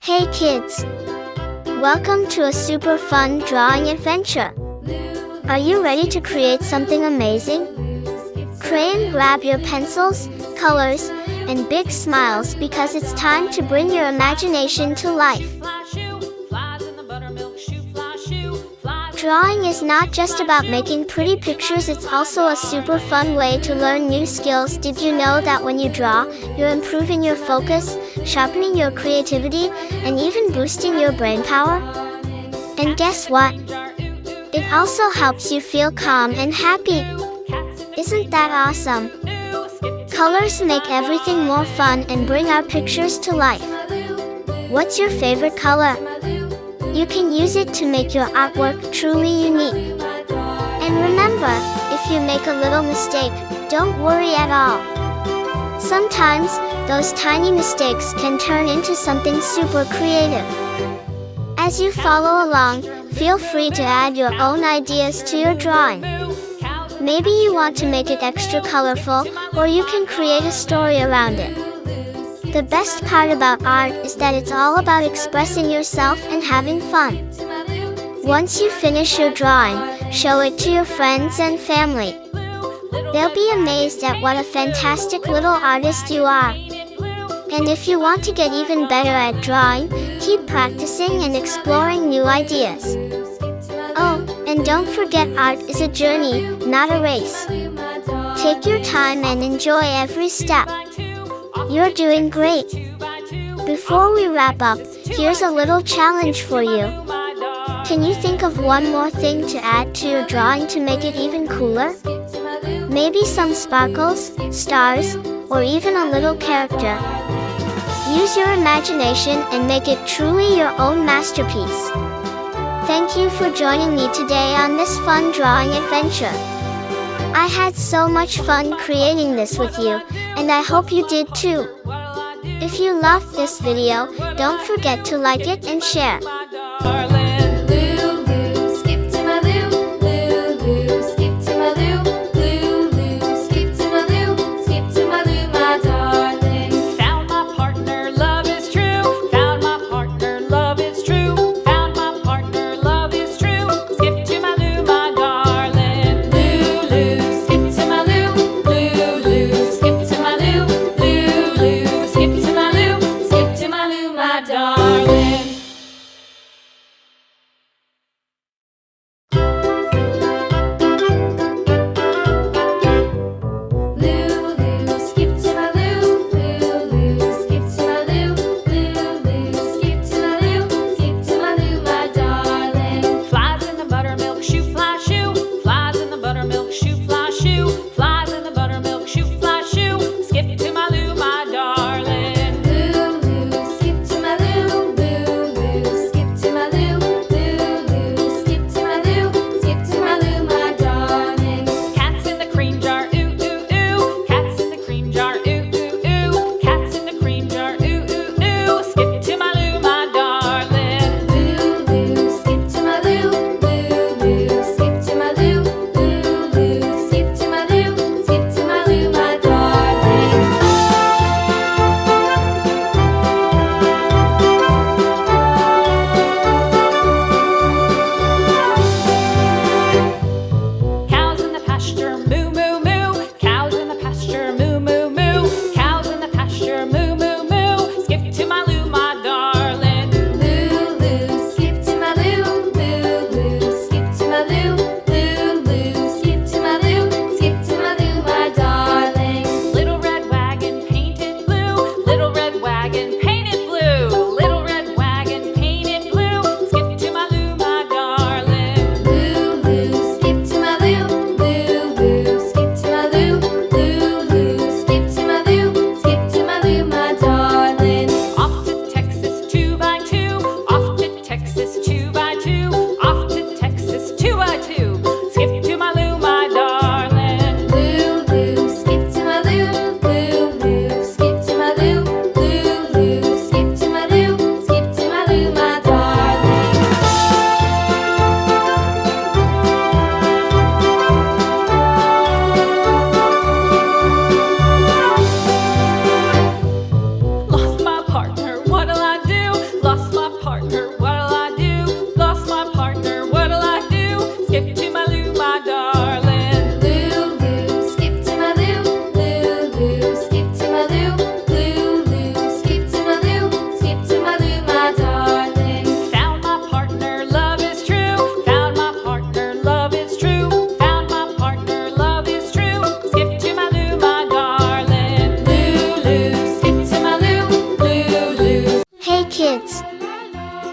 Hey kids! Welcome to a super fun drawing adventure. Are you ready to create something amazing? Crayon, grab your pencils, colors, and big smiles because it's time to bring your imagination to life. Drawing is not just about making pretty pictures, it's also a super fun way to learn new skills. Did you know that when you draw, you're improving your focus, sharpening your creativity, and even boosting your brain power? And guess what? It also helps you feel calm and happy. Isn't that awesome? Colors make everything more fun and bring our pictures to life. What's your favorite color? You can use it to make your artwork truly unique. And remember, if you make a little mistake, don't worry at all. Sometimes, those tiny mistakes can turn into something super creative. As you follow along, feel free to add your own ideas to your drawing. Maybe you want to make it extra colorful, or you can create a story around it. The best part about art is that it's all about expressing yourself and having fun. Once you finish your drawing, show it to your friends and family. They'll be amazed at what a fantastic little artist you are. And if you want to get even better at drawing, keep practicing and exploring new ideas. Oh, and don't forget, art is a journey, not a race. Take your time and enjoy every step. You're doing great. Before we wrap up, here's a little challenge for you. Can you think of one more thing to add to your drawing to make it even cooler? Maybe some sparkles, stars, or even a little character. Use your imagination and make it truly your own masterpiece. Thank you for joining me today on this fun drawing adventure. I had so much fun creating this with you, and I hope you did too. If you loved this video, don't forget to like it and share.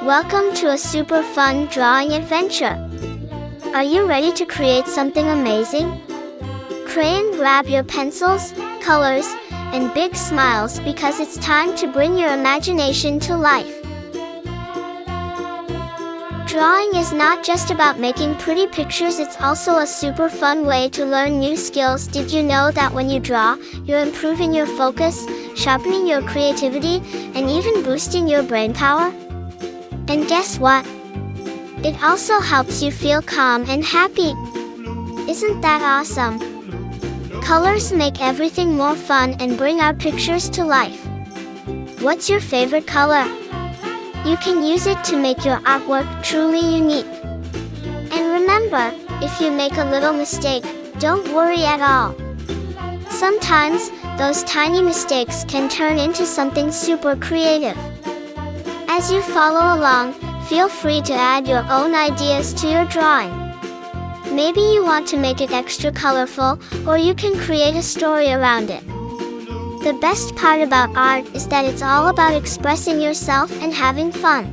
Welcome to a super fun drawing adventure. Are you ready to create something amazing? Crayon, grab your pencils, colors, and big smiles because it's time to bring your imagination to life. Drawing is not just about making pretty pictures, it's also a super fun way to learn new skills. Did you know that when you draw, you're improving your focus, sharpening your creativity, and even boosting your brain power? And guess what? It also helps you feel calm and happy. Isn't that awesome? Colors make everything more fun and bring our pictures to life. What's your favorite color? You can use it to make your artwork truly unique. And remember, if you make a little mistake, don't worry at all. Sometimes, those tiny mistakes can turn into something super creative. As you follow along, feel free to add your own ideas to your drawing. Maybe you want to make it extra colorful, or you can create a story around it. The best part about art is that it's all about expressing yourself and having fun.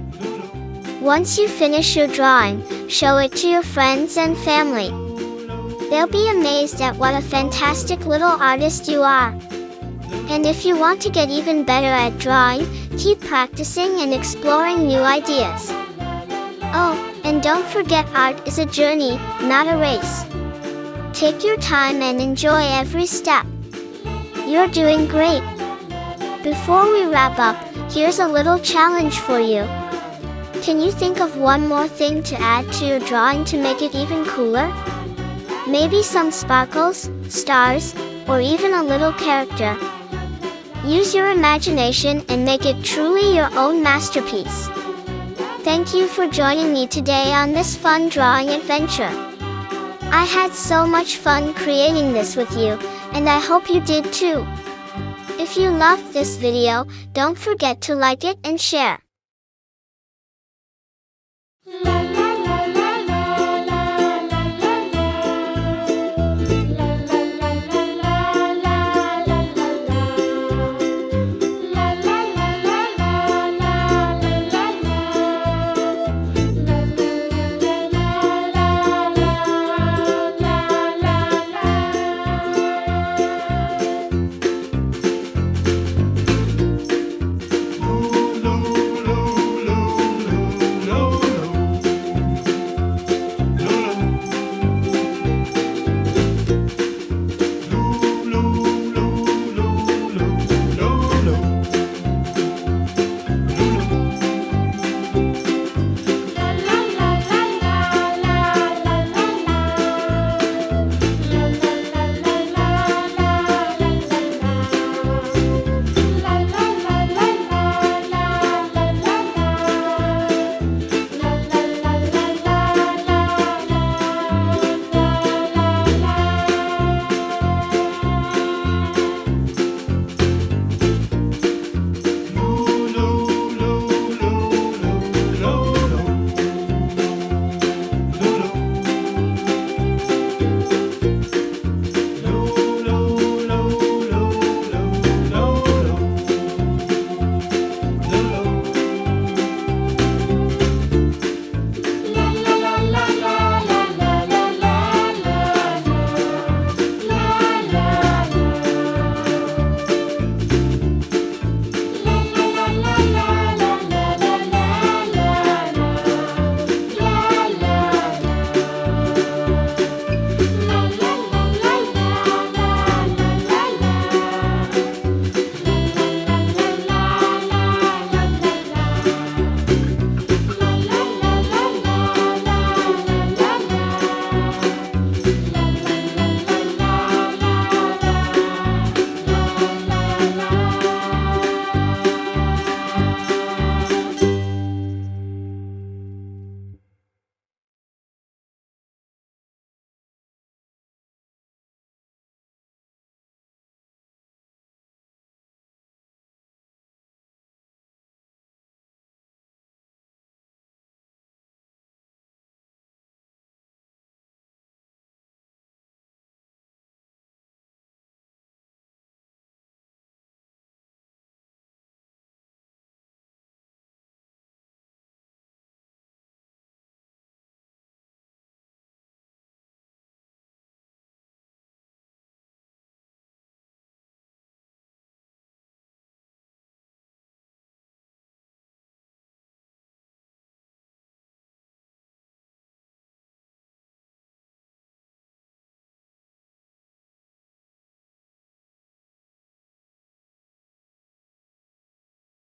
Once you finish your drawing, show it to your friends and family. They'll be amazed at what a fantastic little artist you are. And if you want to get even better at drawing, keep practicing and exploring new ideas. Oh, and don't forget, art is a journey, not a race. Take your time and enjoy every step. You're doing great. Before we wrap up, here's a little challenge for you. Can you think of one more thing to add to your drawing to make it even cooler? Maybe some sparkles, stars, or even a little character. Use your imagination and make it truly your own masterpiece. Thank you for joining me today on this fun drawing adventure. I had so much fun creating this with you, and I hope you did too. If you loved this video, don't forget to like it and share.